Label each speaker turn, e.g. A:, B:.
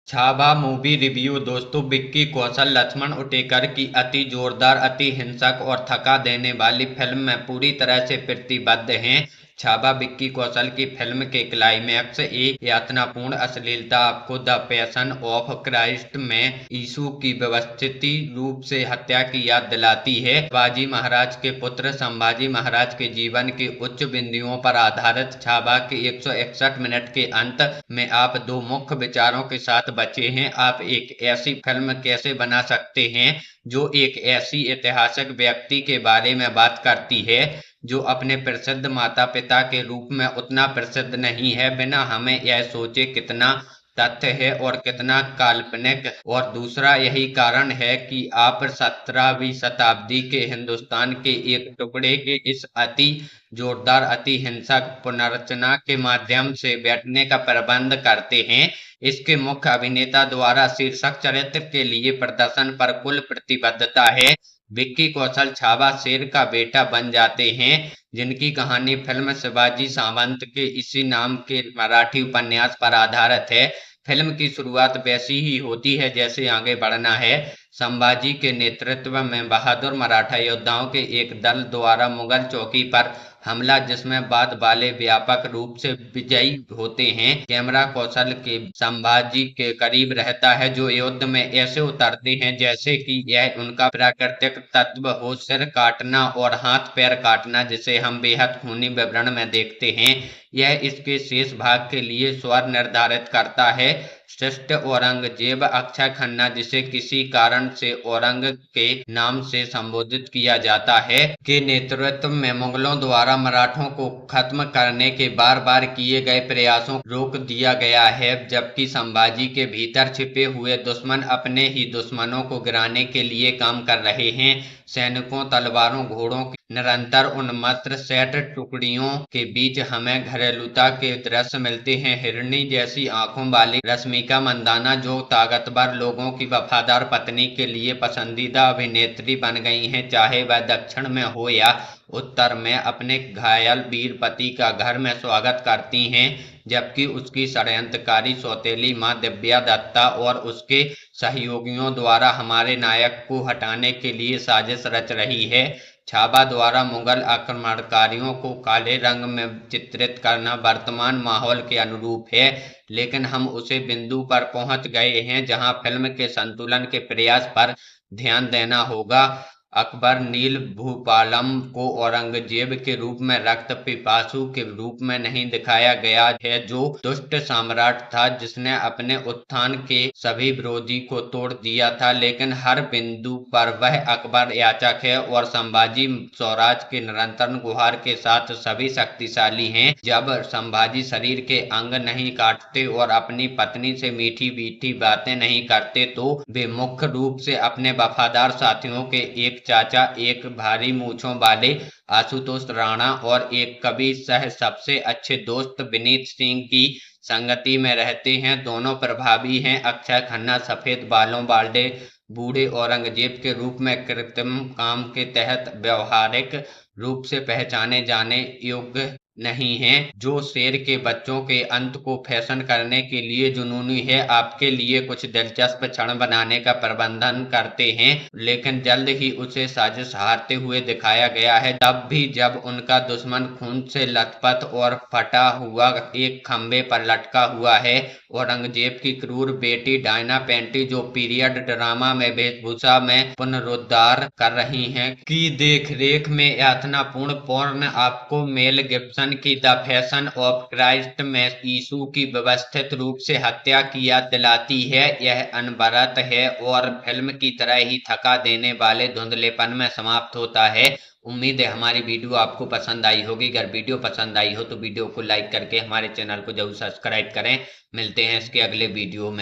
A: Chhaava movie review. दोस्तों, विक्की कौशल लक्ष्मण उटेकर की अति जोरदार, अति हिंसक और थका देने वाली फिल्म में पूरी तरह से प्रतिबद्ध हैं। छावा विक्की कौशल की फिल्म के क्लाइमैक्स एक यातनापूर्ण अश्लीलता आपको द पैशन ऑफ क्राइस्ट में यीशु की व्यवस्थित रूप से हत्या की याद दिलाती है। शिवाजी महाराज के पुत्र संभाजी महाराज के जीवन के उच्च बिंदुओं पर आधारित छावा के 161 मिनट के अंत में आप दो मुख्य विचारों के साथ बचे हैं। आप एक ऐसी फिल्म कैसे बना सकते हैं जो एक ऐसी ऐतिहासिक व्यक्ति के बारे में बात करती है जो अपने प्रसिद्ध माता पिता के रूप में उतना प्रसिद्ध नहीं है, बिना हमें यह सोचे कितना तथ्य है और कितना काल्पनिक। और दूसरा यही कारण है कि आप 17वीं शताब्दी के हिंदुस्तान के एक टुकड़े के इस अति जोरदार, अति हिंसक पुनर्रचना के माध्यम से बैठने का प्रबंध करते हैं। इसके मुख्य अभिनेता द्वारा शीर्षक चरित्र के लिए प्रदर्शन पर कुल प्रतिबद्धता है। विक्की कौशल छावा शेर का बेटा बन जाते हैं, जिनकी कहानी फिल्म शिवाजी सावंत के इसी नाम के मराठी उपन्यास पर आधारित है। फिल्म की शुरुआत वैसी ही होती है जैसे आगे बढ़ना है। संभाजी के नेतृत्व में बहादुर मराठा योद्धाओं के एक दल द्वारा मुगल चौकी पर हमला, जिसमें बाद वाले व्यापक रूप से विजयी होते हैं। कैमरा कौशल के संभाजी के करीब रहता है, जो युद्ध में ऐसे उतरते हैं जैसे कि यह उनका प्राकृतिक तत्व हो। सिर काटना और हाथ पैर काटना, जिसे हम बेहद खूनी विवरण में देखते हैं, यह इसके शेष भाग के लिए स्वर निर्धारित करता है। श्रेष्ठ औरंगजेब अक्षय खन्ना, जिसे किसी कारण से औरंग के नाम से संबोधित किया जाता है, के नेतृत्व में मुगलों द्वारा मराठों को खत्म करने के बार बार किए गए प्रयासों को रोक दिया गया है, जबकि संभाजी के भीतर छिपे हुए दुश्मन अपने ही दुश्मनों को गिराने के लिए काम कर रहे हैं। सैनिकों, तलवारों, घोड़ों की निरंतर उन्मत्त सेट टुकड़ियों के बीच हमें घरेलूता के दृश्य मिलते हैं। हिरणी जैसी आंखों वाली रश्मिका मंदाना, जो ताकतवर लोगों की वफादार पत्नी के लिए पसंदीदा अभिनेत्री बन गई हैं, चाहे वह दक्षिण में हो या उत्तर में, अपने घायल वीर पति का घर में स्वागत करती हैं, जबकि उसकी षड्यंत्रकारी सौतेली मां दिव्या दत्ता और उसके सहयोगियों द्वारा हमारे नायक को हटाने के लिए साजिश रच रही है। छावा द्वारा मुगल आक्रमणकारियों को काले रंग में चित्रित करना वर्तमान माहौल के अनुरूप है, लेकिन हम उसे बिंदु पर पहुंच गए हैं जहां फिल्म के संतुलन के प्रयास पर ध्यान देना होगा। अकबर नील भूपालम को औरंगजेब के रूप में रक्त पिपासु के रूप में नहीं दिखाया गया है, जो दुष्ट सम्राट था जिसने अपने उत्थान के सभी विरोधी को तोड़ दिया था, लेकिन हर बिंदु पर वह अकबर याचक है और संभाजी स्वराज के निरंतर गुहार के साथ सभी शक्तिशाली हैं। जब संभाजी शरीर के अंग नहीं काटते और अपनी पत्नी से मीठी मीठी बातें नहीं करते, तो वे मुख्य रूप से अपने वफादार साथियों के एक चाचा, एक भारी मूछों वाले आशुतोष राणा और एक कवि सह सबसे अच्छे दोस्त विनीत सिंह की संगति में रहते हैं। दोनों प्रभावी हैं। अक्षय खन्ना सफेद बालों वाले बूढ़े औरंगजेब के रूप में कृत्रिम काम के तहत व्यवहारिक रूप से पहचाने जाने योग्य नहीं है, जो शेर के बच्चों के अंत को फैशन करने के लिए जुनूनी है, आपके लिए कुछ दिलचस्प क्षण बनाने का प्रबंधन करते हैं, लेकिन जल्द ही उसे साजिश हारते हुए दिखाया गया है। तब भी जब उनका दुश्मन खून से लथपथ और फटा हुआ एक खंबे पर लटका हुआ है, औरंगजेब की क्रूर बेटी डायना पेंटी, जो पीरियड ड्रामा में वेशभूषा में पुनरुद्धार कर रही हैं, की देखरेख में यातनापूर्ण पोर्न आपको मेल गिब्सन की द पैशन ऑफ क्राइस्ट में यीशु की व्यवस्थित रूप से हत्या की याद दिलाती है। यह अनवरत है और फिल्म की तरह ही थका देने वाले धुंधलेपन में समाप्त होता है। उम्मीद है हमारी वीडियो आपको पसंद आई होगी। अगर वीडियो पसंद आई हो तो वीडियो को लाइक करके हमारे चैनल को जरूर सब्सक्राइब करें। मिलते हैं इसके अगले वीडियो में।